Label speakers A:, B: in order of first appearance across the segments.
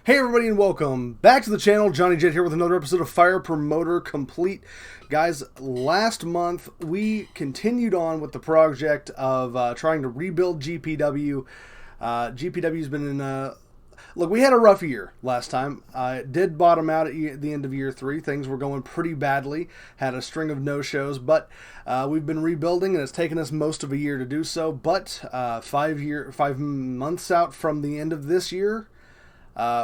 A: Hey everybody and welcome back to the channel. Johnny Jett here with another episode of Fire Promoter Complete. Guys, last month we continued on with the project of trying to rebuild GPW. GPW's been in look, we had a rough year last time. It did bottom out at the end of year 3. Things were going pretty badly. Had a string of no-shows, but we've been rebuilding and it's taken us most of a year to do so. But 5 months out from the end of this year,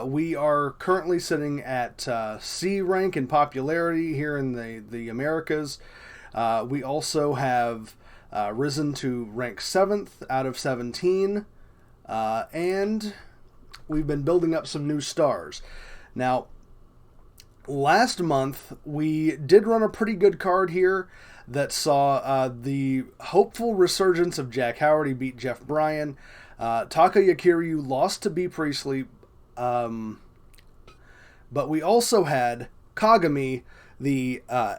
A: we are currently sitting at C rank in popularity here in the Americas. We also have risen to rank 7th out of 17, and we've been building up some new stars. Now, last month we did run a pretty good card here that saw the hopeful resurgence of Jack Howard. He beat Jeff Bryan. Taka Yakiryu lost to B. Priestley. But we also had Kagami, I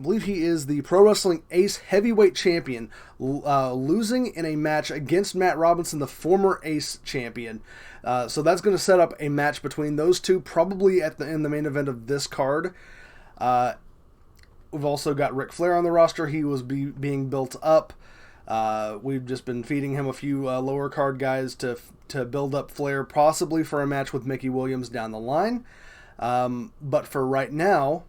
A: believe he is the Pro Wrestling Ace Heavyweight Champion, losing in a match against Matt Robinson, the former Ace Champion. So that's going to set up a match between those two, probably in the main event of this card. We've also got Ric Flair on the roster. He was being built up. We've just been feeding him a few lower card guys to build up Flair, possibly for a match with Mickey Williams down the line. But for right now,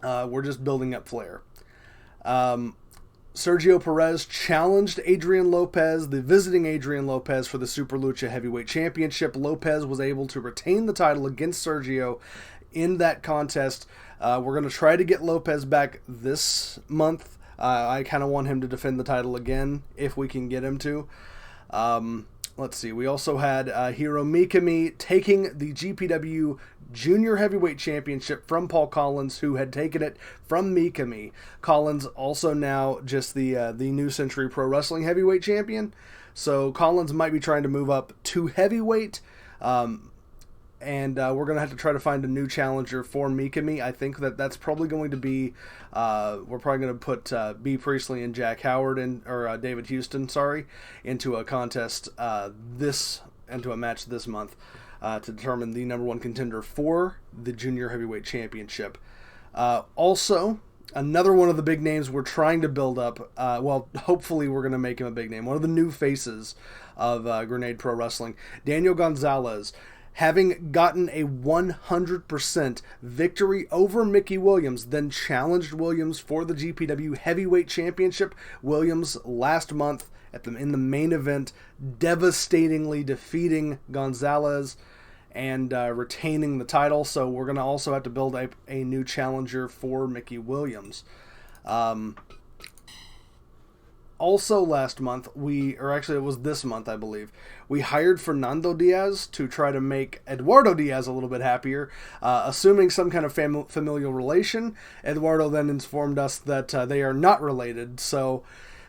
A: we're just building up Flair. Sergio Perez challenged Adrian Lopez, the visiting Adrian Lopez, for the Super Lucha Heavyweight Championship. Lopez was able to retain the title against Sergio in that contest. We're going to try to get Lopez back this month. I kind of want him to defend the title again, if we can get him to. Let's see. We also had Hiro Mikami taking the GPW Junior Heavyweight Championship from Paul Collins, who had taken it from Mikami. Collins also now just the New Century Pro Wrestling Heavyweight Champion. So Collins might be trying to move up to heavyweight. And we're going to have to try to find a new challenger for Mikami. I think that's probably going to be, we're probably going to put B. Priestley and Jack Howard, or David Houston, into a contest into a match this month to determine the number one contender for the Junior Heavyweight Championship. Also, another one of the big names we're trying to build up, well, hopefully we're going to make him a big name, one of the new faces of Grenade Pro Wrestling, Daniel Gonzalez. Having gotten a 100% victory over Mickey Williams, then challenged Williams for the GPW Heavyweight Championship. Williams last month in the main event, devastatingly defeating Gonzalez and retaining the title. So we're going to also have to build a new challenger for Mickey Williams. Also last month, or actually it was this month, I believe, we hired Fernando Diaz to try to make Eduardo Diaz a little bit happier, assuming some kind of familial relation. Eduardo then informed us that they are not related, so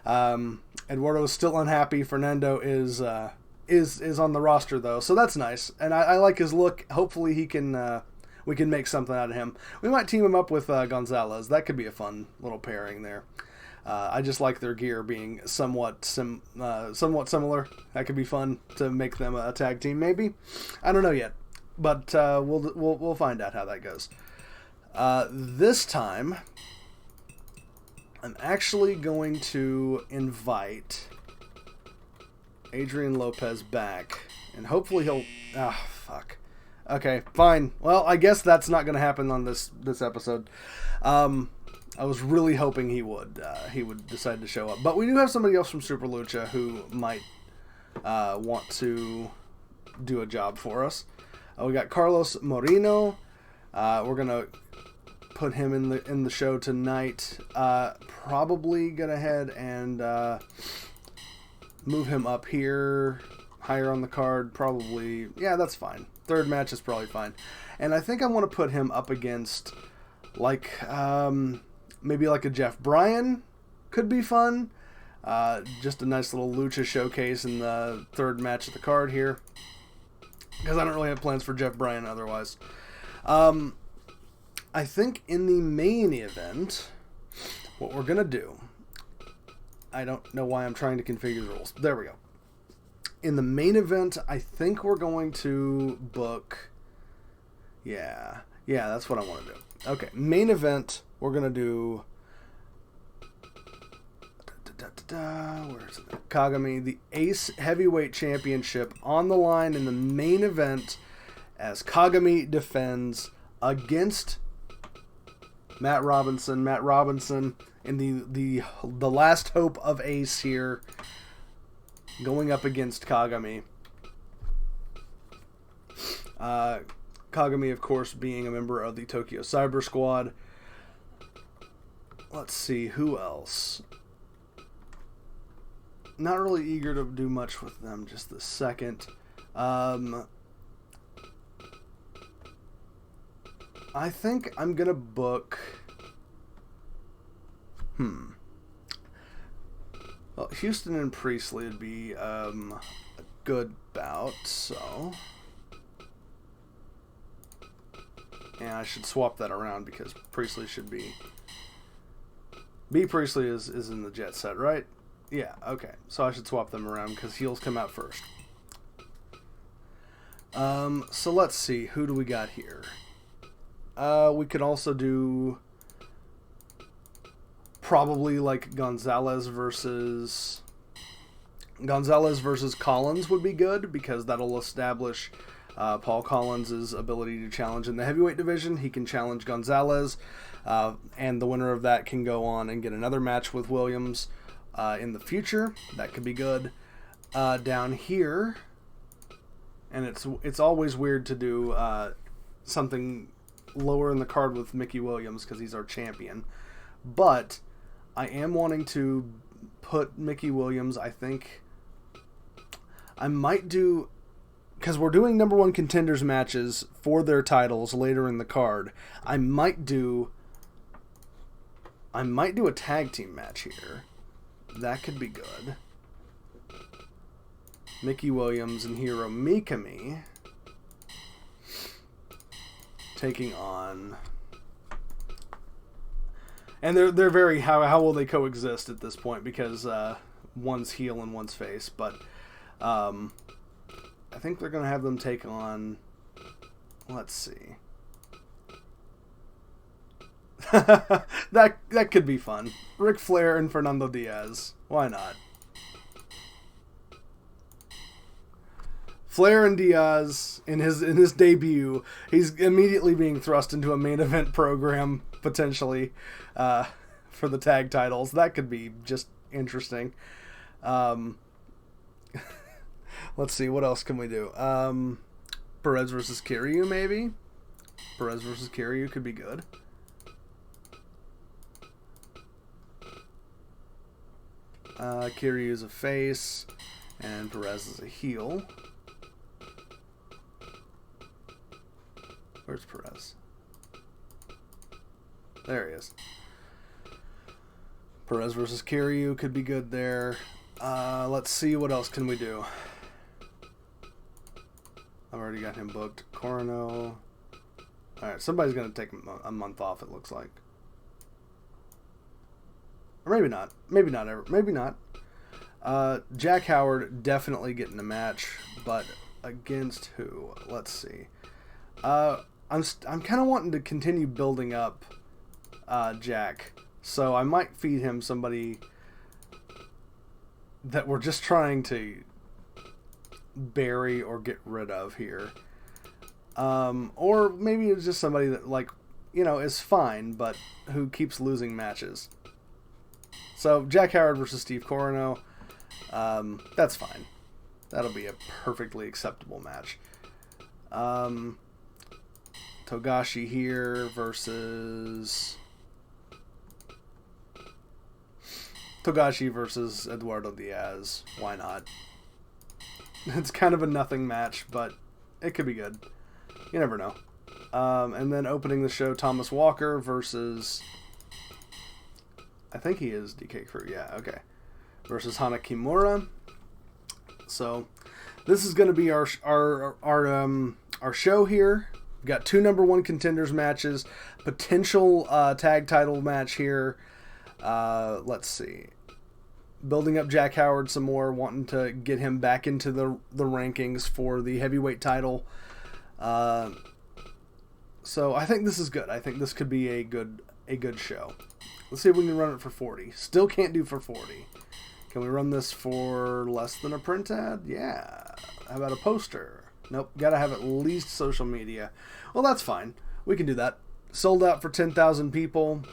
A: Eduardo is still unhappy. Fernando is on the roster though, so that's nice, and I like his look. Hopefully we can make something out of him. We might team him up with Gonzalez. That could be a fun little pairing there. I just like their gear being somewhat similar. That could be fun to make them a tag team, maybe. I don't know yet, but we'll find out how that goes. This time, I'm actually going to invite Adrian Lopez back, and hopefully he'll. Ah, fuck. Okay, fine. Well, I guess that's not going to happen on this episode. I was really hoping he would decide to show up. But we do have somebody else from Super Lucha who might want to do a job for us. We got Carlos Moreno. We're going to put him in the show tonight. Probably go ahead and move him up here, higher on the card. Probably, yeah, that's fine. Third match is probably fine. And I think I want to put him up against, maybe like a Jeff Bryan could be fun. Just a nice little lucha showcase in the third match of the card here, because I don't really have plans for Jeff Bryan otherwise. I think in the main event, what we're going to do, I don't know why I'm trying to configure the rules. There we go. in the main event, I think we're going to book... Yeah, that's what I want to do. Okay, main event, we're going to do... Where is it? Kagami, the Ace Heavyweight Championship on the line in the main event as Kagami defends against Matt Robinson. Matt Robinson in the last hope of Ace here, going up against Kagami. Kagami, of course, being a member of the Tokyo Cyber Squad. Let's see, who else? Not really eager to do much with them just this second. I think I'm going to book... Well, Houston and Priestley would be a good bout, so... And I should swap that around because Priestley should be... B. Priestley is in the Jet set, right? Yeah, okay. So I should swap them around because heels come out first. So let's see. Who do we got here? We could also do... Probably like Gonzalez versus Collins would be good because that'll establish Paul Collins' ability to challenge in the heavyweight division. He can challenge Gonzalez, and the winner of that can go on and get another match with Williams in the future. That could be good. Down here, and it's always weird to do something lower in the card with Mickey Williams because he's our champion, but I am wanting to put Mickey Williams. I think I might do, because we're doing number one contenders matches for their titles later in the card. I might do a tag team match here. That could be good. Mickey Williams and Hiro Mikami taking on... And they're very... How will they coexist at this point? Because one's heel and one's face. But I think they're going to have them take on... Let's see. that could be fun. Ric Flair and Fernando Diaz. Why not? Flair and Diaz in his debut, he's immediately being thrust into a main event program potentially for the tag titles. That could be just interesting. Let's see, what else can we do? Perez versus Kiryu, maybe. Perez versus Kiryu could be good. Kiryu is a face, and Perez is a heel. Where's Perez? There he is. Perez versus Kiryu could be good there. Let's see, what else can we do? I've already got him booked. Corno. Alright, somebody's going to take a month off, it looks like. Or maybe not. Maybe not ever. Maybe not. Jack Howard definitely getting a match, but against who? Let's see. I'm kind of wanting to continue building up Jack, so I might feed him somebody that we're just trying to bury or get rid of here. Or maybe it's just somebody that, like, you know, is fine, but who keeps losing matches. So Jack Howard versus Steve Corino, that's fine. That'll be a perfectly acceptable match. Togashi here versus Eduardo Diaz. Why not? It's kind of a nothing match, but it could be good. You never know. And then opening the show, Thomas Walker versus... I think he is DK Crew. Yeah, okay. Versus Hana Kimura. So this is going to be our show here. We've got 2 number 1 contenders matches, potential tag title match here. Let's see. building up Jack Howard some more, wanting to get him back into the rankings for the heavyweight title. So I think this is good. I think this could be a good show. Let's see if we can run it for 40. Still can't do for 40. Can we run this for less than a print ad? Yeah. How about a poster? Nope. Gotta have at least social media. Well, that's fine. We can do that. Sold out for 10,000 people.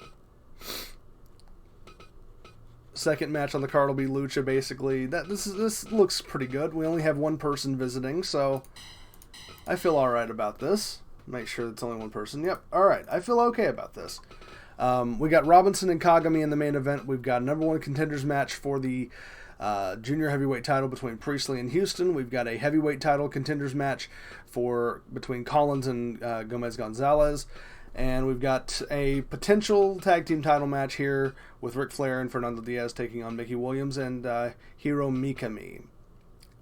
A: Second match on the card will be Lucha, basically. This looks pretty good. We only have one person visiting, so I feel alright about this. Make sure it's only one person. Yep, alright. I feel okay about this. We got Robinson and Kagami in the main event. We've got a number one contenders match for the junior heavyweight title between Priestley and Houston. We've got a heavyweight title contenders match between Collins and Gomez-Gonzalez. And we've got a potential tag team title match here with Ric Flair and Fernando Diaz taking on Mickey Williams and Hiro Mikami.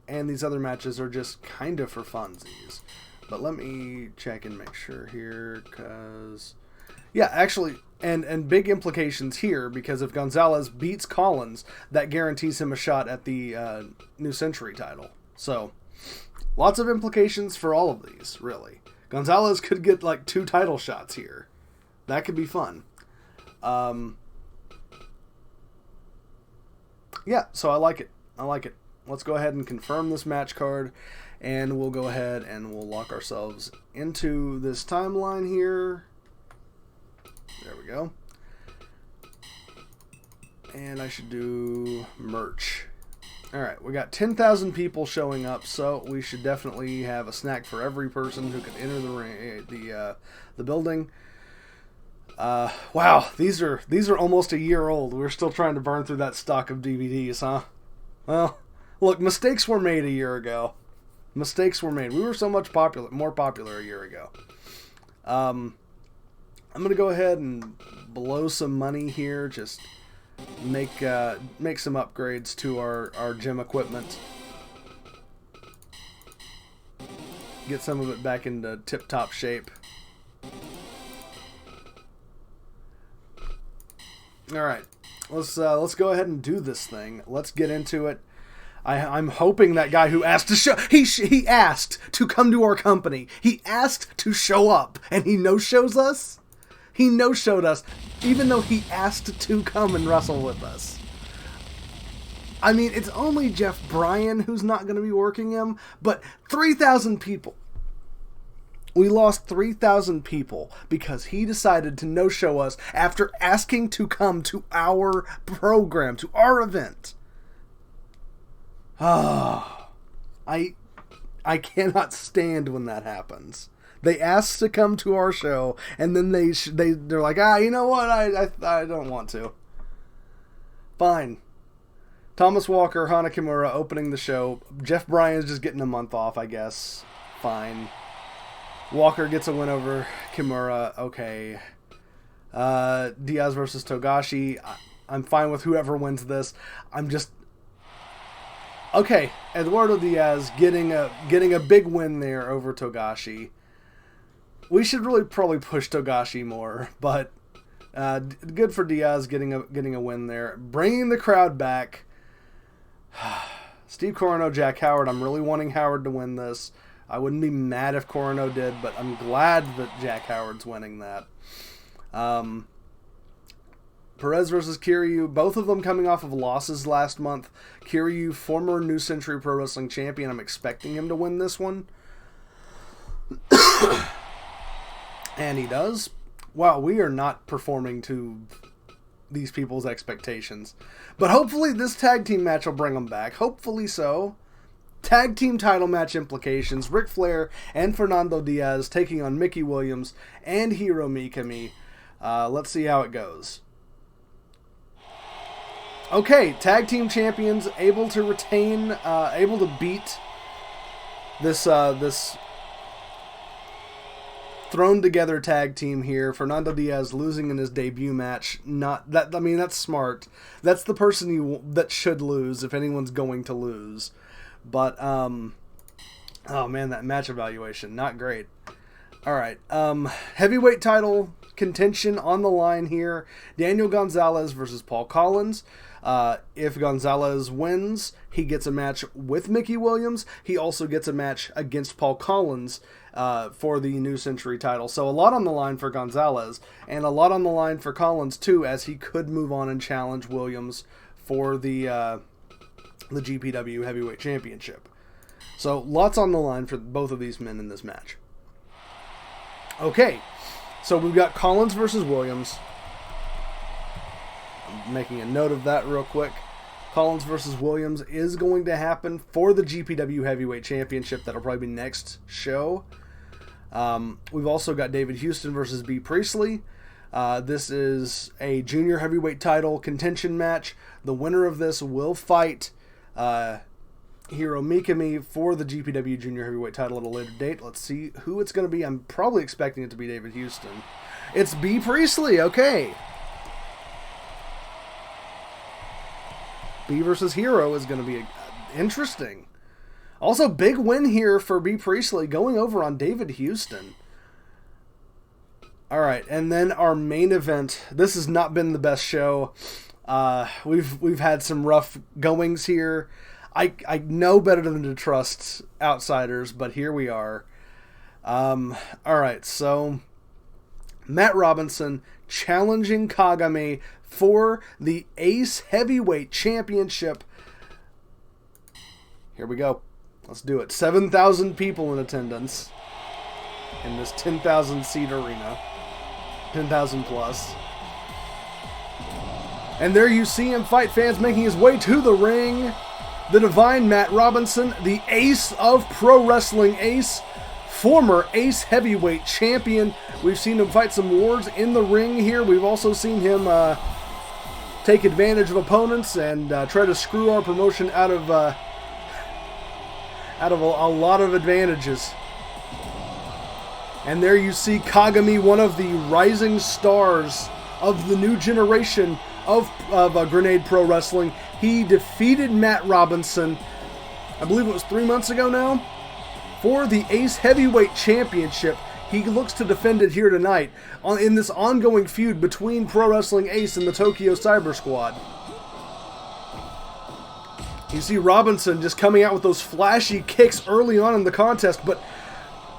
A: And these other matches are just kind of for funsies. But let me check and make sure here, because... Yeah, actually, and big implications here, because if Gonzalez beats Collins, that guarantees him a shot at the New Century title. So, lots of implications for all of these, really. Gonzalez could get like 2 title shots here. That could be fun. Yeah, so I like it. I like it. Let's go ahead and confirm this match card, and we'll go ahead and we'll lock ourselves into this timeline here. There we go. And I should do merch. Alright, we got 10,000 people showing up, so we should definitely have a snack for every person who can enter the building. Wow, these are almost a year old. We're still trying to burn through that stock of DVDs, huh? Well, look, mistakes were made a year ago. Mistakes were made. We were so much more popular a year ago. I'm going to go ahead and blow some money here, just make some upgrades to our gym equipment. Get some of it back into tip-top shape. Alright, let's go ahead and do this thing. Let's get into it. I'm hoping that guy who asked to show... He asked to come to our company. He asked to show up, and he no-shows us? He no-showed us, even though he asked to come and wrestle with us. I mean, it's only Jeff Bryan who's not going to be working him, but 3,000 people. We lost 3,000 people because he decided to no-show us after asking to come to our program, to our event. Ah, I cannot stand when that happens. They ask to come to our show, and then they're like, you know what? I don't want to. Fine. Thomas Walker, Hana Kimura opening the show. Jeff Bryan's just getting a month off, I guess. Fine. Walker gets a win over Kimura. Okay. Diaz versus Togashi. I'm fine with whoever wins this. I'm just... Okay. Eduardo Diaz getting a big win there over Togashi. We should really probably push Togashi more, but good for Diaz getting a win there. Bringing the crowd back. Steve Corino, Jack Howard. I'm really wanting Howard to win this. I wouldn't be mad if Corino did, but I'm glad that Jack Howard's winning that. Perez versus Kiryu, both of them coming off of losses last month. Kiryu, former New Century Pro Wrestling champion. I'm expecting him to win this one. And he does. Wow, we are not performing to these people's expectations. But hopefully this tag team match will bring them back. Hopefully so. Tag team title match implications. Ric Flair and Fernando Diaz taking on Mickey Williams and Hiro Mikami. Let's see how it goes. Okay, tag team champions able to retain, able to beat this thrown together tag team here. Fernando Diaz losing in his debut match. Not that, I mean, that's smart. That's the person that should lose if anyone's going to lose. But oh man, that match evaluation, not great. All right, heavyweight title contention on the line here. Daniel Gonzalez versus Paul Collins. If Gonzalez wins, he gets a match with Mickey Williams. He also gets a match against Paul Collins for the New Century title. So a lot on the line for Gonzalez, and a lot on the line for Collins too, as he could move on and challenge Williams for the GPW Heavyweight Championship. So lots on the line for both of these men in this match. Okay, so we've got Collins versus Williams. I'm making a note of that real quick. Collins versus Williams is going to happen for the GPW Heavyweight Championship. That'll probably be next show. We've also got David Houston versus B. Priestley. This is a junior heavyweight title contention match. The winner of this will fight Hiro Mikami for the GPW junior heavyweight title at a later date. Let's see who it's going to be. I'm probably expecting it to be David Houston. It's B. Priestley. Okay. B versus Hero is going to be interesting. Also, big win here for B. Priestley, going over on David Houston. All right, and then our main event. This has not been the best show. We've had some rough goings here. I know better than to trust outsiders, but here we are. All right, so Matt Robinson challenging Kagami for the Ace Heavyweight Championship. Here we go. Let's do it. 7,000 people in attendance in this 10,000 seat arena. 10,000 plus. And there you see him, fight fans, making his way to the ring. The divine Matt Robinson, the ace of pro wrestling, ace, former Ace Heavyweight Champion. We've seen him fight some wars in the ring here. We've also seen him take advantage of opponents and try to screw our promotion out of a lot of advantages. And there you see Kagami, one of the rising stars of the new generation of Grenade Pro Wrestling. He defeated Matt Robinson, I believe it was 3 months ago now, for the Ace Heavyweight Championship. He looks to defend it here tonight in this ongoing feud between Pro Wrestling Ace and the Tokyo Cyber Squad. You see Robinson just coming out with those flashy kicks early on in the contest, but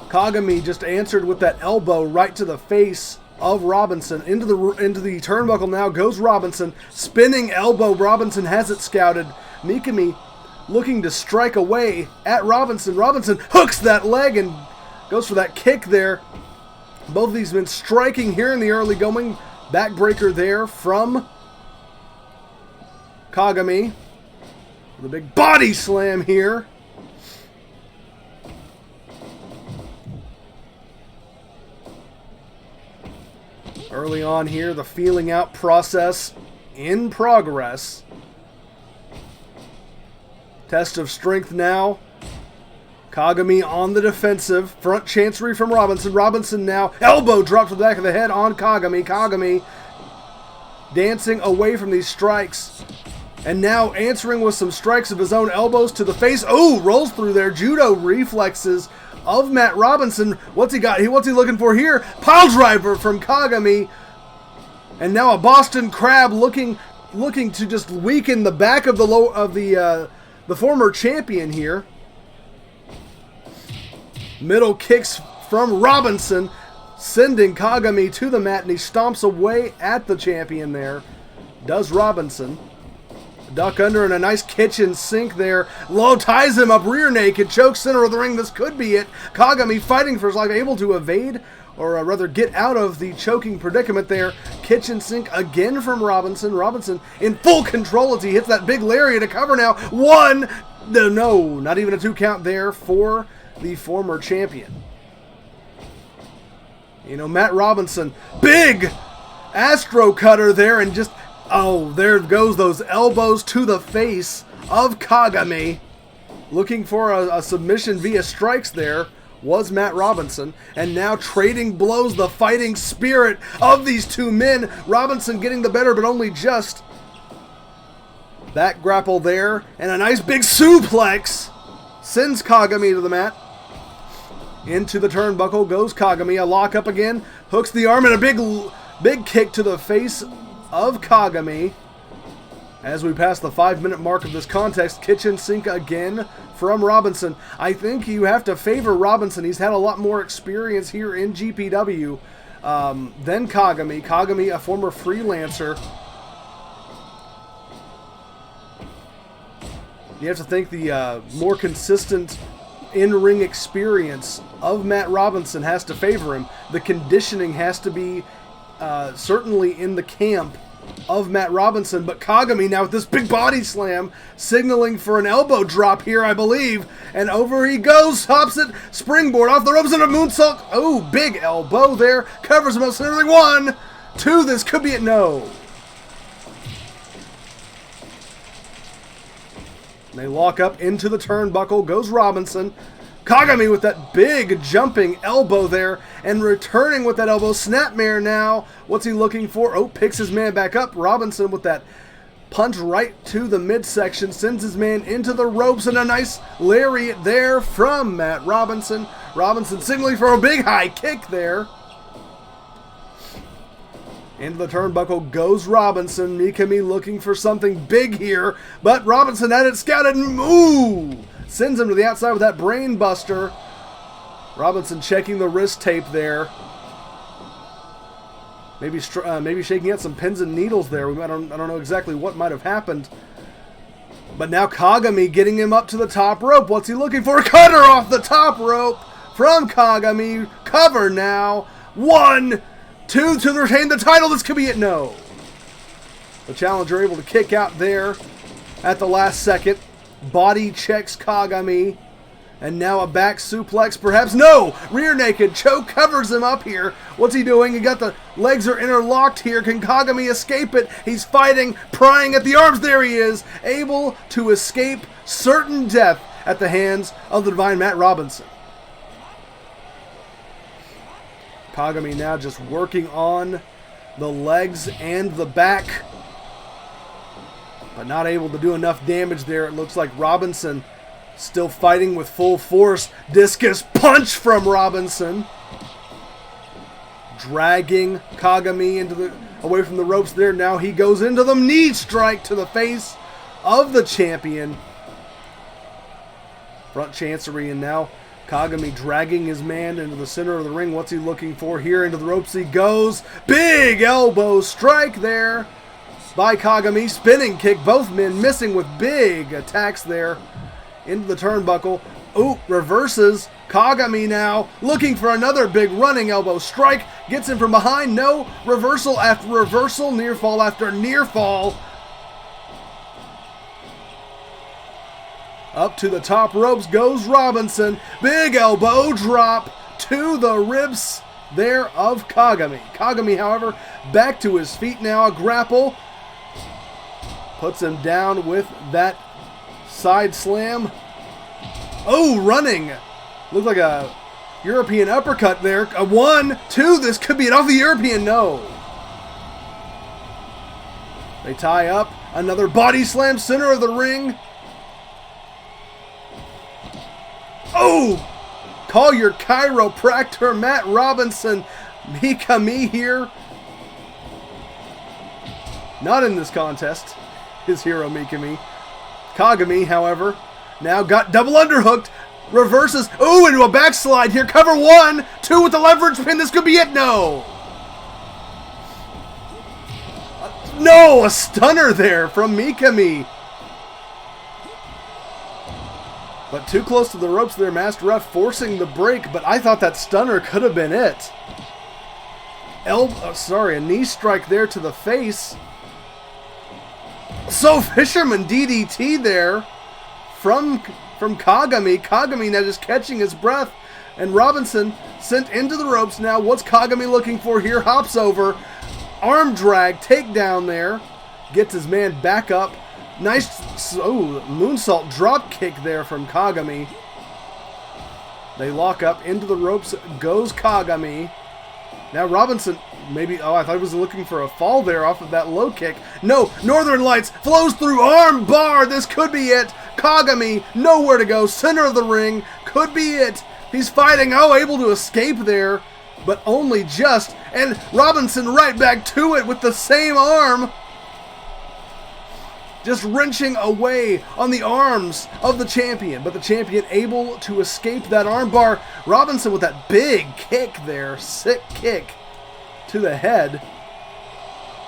A: Kagami just answered with that elbow right to the face of Robinson. Into the turnbuckle now goes Robinson. Spinning elbow. Robinson has it scouted. Mikami looking to strike away at Robinson. Robinson hooks that leg and goes for that kick there. Both of these men striking here in the early going. Backbreaker there from Kagami. The big body slam here. Early on here, the feeling out process in progress. Test of strength now. Kagami on the defensive. Front chancery from Robinson. Robinson now. Elbow drop to the back of the head on Kagami. Kagami dancing away from these strikes. And now answering with some strikes of his own elbows to the face. Oh, rolls through there. Judo reflexes of Matt Robinson. What's he got? What's he looking for here? Pile driver from Kagami. And now a Boston Crab looking to just weaken the back of the former champion here. Middle kicks from Robinson, sending Kagami to the mat, and he stomps away at the champion there. Does Robinson. Duck under and a nice kitchen sink there. Low ties him up rear naked. Choke center of the ring. This could be it. Kagami fighting for his life. Able to evade, or rather get out of the choking predicament there. Kitchen sink again from Robinson. Robinson in full control as he hits that big lariat to cover now. One. No, not even a 2 count there for the former champion. You know, Matt Robinson. Big Astro Cutter there and just... Oh, there goes those elbows to the face of Kagami. Looking for a submission via strikes there was Matt Robinson. And now trading blows, the fighting spirit of these two men. Robinson getting the better, but only just. Back grapple there. And a nice big suplex sends Kagami to the mat. Into the turnbuckle goes Kagami. A lock up again. Hooks the arm and a big kick to the face of Kagami. As we pass the 5-minute mark of this contest, kitchen sink again from Robinson. I think you have to favor Robinson. He's had a lot more experience here in GPW than Kagami. Kagami, a former freelancer. You have to think the more consistent in-ring experience of Matt Robinson has to favor him. The conditioning has to be certainly in the camp of Matt Robinson, but Kagami now with this big body slam, signaling for an elbow drop here, I believe, and over he goes, hops it, springboard off the ropes and a moonsault. Oh, big elbow there, covers him up, so 1, 2, this could be it, no. They lock up into the turnbuckle, goes Robinson. Kagami with that big jumping elbow there, and returning with that elbow. Snapmare now. What's he looking for? Oh, picks his man back up. Robinson with that punch right to the midsection, sends his man into the ropes, and a nice lariat there from Matt Robinson. Robinson signaling for a big high kick there. Into the turnbuckle goes Robinson. Mikami looking for something big here, but Robinson had it scouted, and ooh! Sends him to the outside with that brain buster. Robinson checking the wrist tape there. Maybe shaking out some pins and needles there. I don't know exactly what might have happened. But now Kagami getting him up to the top rope. What's he looking for? Cutter off the top rope from Kagami. Cover now. 1, 2 to retain the title. This could be it. No. The challenger able to kick out there at the last second. Body checks Kagami. And now a back suplex, perhaps. No! Rear naked choke covers him up here. What's he doing? He got the legs are interlocked here. Can Kagami escape it? He's fighting, prying at the arms. There he is. Able to escape certain death at the hands of the divine Matt Robinson. Kagami now just working on the legs and the back, but not able to do enough damage there. It looks like Robinson still fighting with full force. Discus punch from Robinson, dragging Kagami away from the ropes there. Now he goes into the knee strike to the face of the champion. Front chancery, and now Kagami dragging his man into the center of the ring. What's he looking for here? Into the ropes he goes. Big elbow strike there by Kagami. Spinning kick. Both men missing with big attacks there. Into the turnbuckle. Ooh, reverses. Kagami now looking for another big running elbow strike. Gets him from behind. No. Reversal after reversal. Near fall after near fall. Up to the top ropes goes Robinson. Big elbow drop to the ribs there of Kagami. Kagami, however, back to his feet now. A grapple. Puts him down with that side slam. Oh, running. Looked like a European uppercut there. A 1, 2. This could be it off the European. No. They tie up. Another body slam. Center of the ring. Oh! Call your chiropractor, Matt Robinson. Mikami here. Not in this contest. His hero, Mikami. Kagami, however, now got double underhooked. Reverses. Ooh, into a backslide here. Cover 1, 2 with the leverage pin. This could be it. No. No, a stunner there from Mikami. But too close to the ropes there. Master Ref forcing the break, but I thought that stunner could have been it. A knee strike there to the face. So Fisherman DDT there from Kagami. Kagami now just catching his breath. And Robinson sent into the ropes now. What's Kagami looking for here? Hops over. Arm drag, takedown there. Gets his man back up. Nice moonsault drop kick there from Kagami. They lock up into the ropes. Goes Kagami. Now Robinson, maybe, I thought he was looking for a fall there off of that low kick. No, Northern Lights flows through arm bar. This could be it. Kagami, nowhere to go. Center of the ring. Could be it. He's fighting. Oh, able to escape there, but only just. And Robinson right back to it with the same arm. just wrenching away on the arms of the champion, but the champion able to escape that armbar. Robinson with that big kick there, sick kick to the head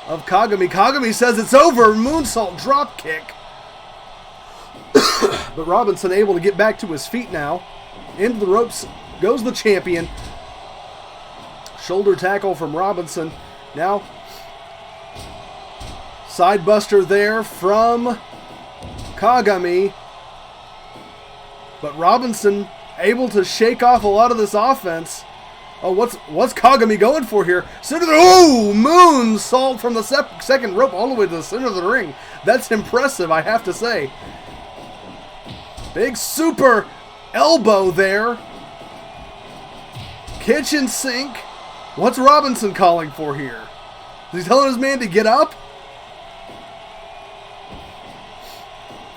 A: of Kagami. Kagami says it's over, moonsault drop kick. But Robinson able to get back to his feet now. Into the ropes goes the champion. Shoulder tackle from Robinson. Now, side buster there from Kagami. But Robinson able to shake off a lot of this offense. Oh, what's Kagami going for here? Moonsault from the second rope all the way to the center of the ring. That's impressive, I have to say. Big super elbow there. Kitchen sink. What's Robinson calling for here? Is he telling his man to get up?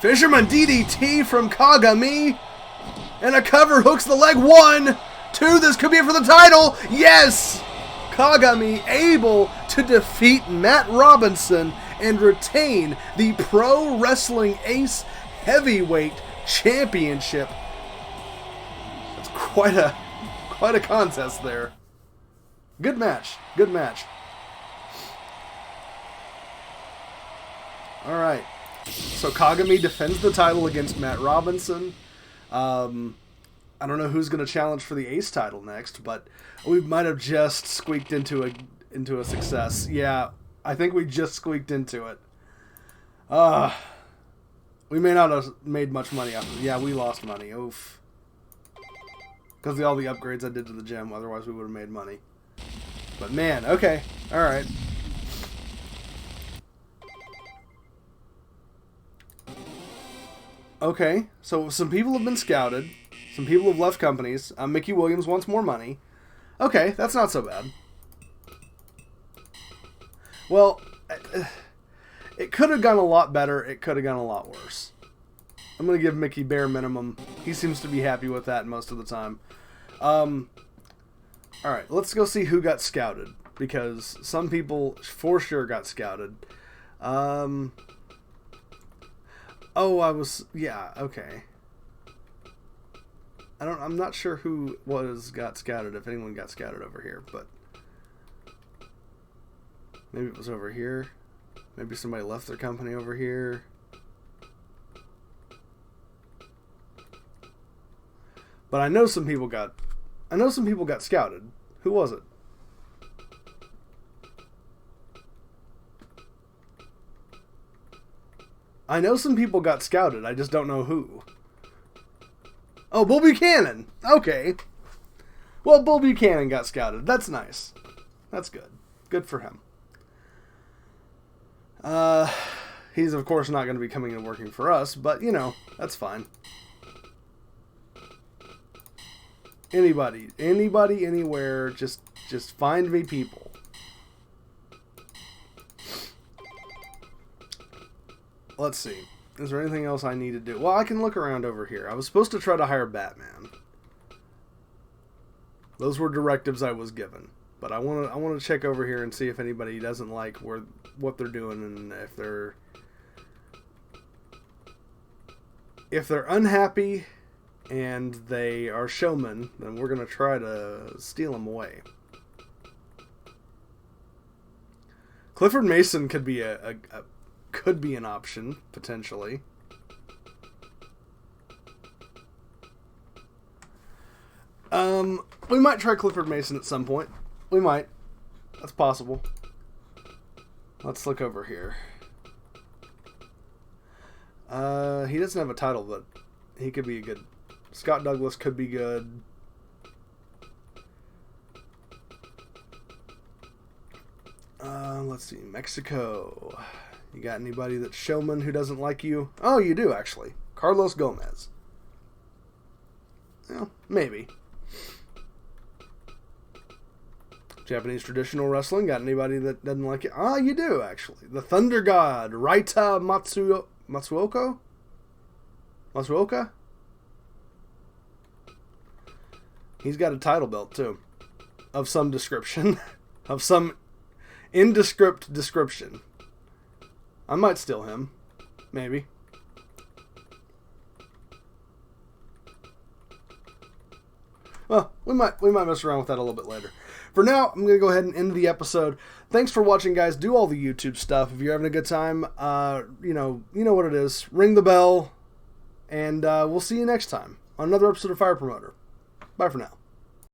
A: Fisherman DDT from Kagami. And a cover hooks the leg. 1, 2. This could be it for the title. Yes! Kagami able to defeat Matt Robinson and retain the Pro Wrestling Ace Heavyweight Championship. That's quite a contest there. Good match. Good match. All right. So Kagami defends the title against Matt Robinson. I don't know who's going to challenge for the Ace title next, but we might have just squeaked into a success. Yeah, I think we just squeaked into it. We may not have made much money off of it. Yeah, we lost money. Oof. Because of all the upgrades I did to the gym. Otherwise, we would have made money. But man, okay. Alright. Okay, so some people have been scouted. Some people have left companies. Mickey Williams wants more money. Okay, that's not so bad. Well, it could have gone a lot better. It could have gone a lot worse. I'm going to give Mickey bare minimum. He seems to be happy with that most of the time. Alright, let's go see who got scouted. Because some people for sure got scouted. Oh, yeah, okay. I'm not sure who got scouted, if anyone got scouted over here, but maybe it was over here. Maybe somebody left their company over here. But I know some people got scouted. Who was it? I know some people got scouted. I just don't know who. Oh, Bull Buchanan. Okay. Well, Bull Buchanan got scouted. That's nice. That's good. Good for him. He's of course not going to be coming and working for us, but you know, that's fine. Anybody, anywhere, just find me people. Let's see. Is there anything else I need to do? Well, I can look around over here. I was supposed to try to hire Batman. Those were directives I was given. But I want to check over here and see if anybody doesn't like what they're doing, and if they're unhappy and they are showmen, then we're going to try to steal them away. Clifford Mason could be could be an option, potentially. We might try Clifford Mason at some point. We might. That's possible. Let's look over here. He doesn't have a title, but he could be a good... Scott Douglas could be good. Let's see. Mexico. You got anybody that's showman who doesn't like you? Oh, you do, actually. Carlos Gomez. Well, maybe. Japanese traditional wrestling. Got anybody that doesn't like it? Ah, you do, actually. The Thunder God, Raita Matsuoka? Matsuoka? He's got a title belt, too. Of some description. Of some indescript description. I might steal him. Maybe. Well, we might mess around with that a little bit later. For now, I'm going to go ahead and end the episode. Thanks for watching, guys. Do all the YouTube stuff. If you're having a good time, you know what it is. Ring the bell, and we'll see you next time on another episode of Fire Promoter. Bye for now.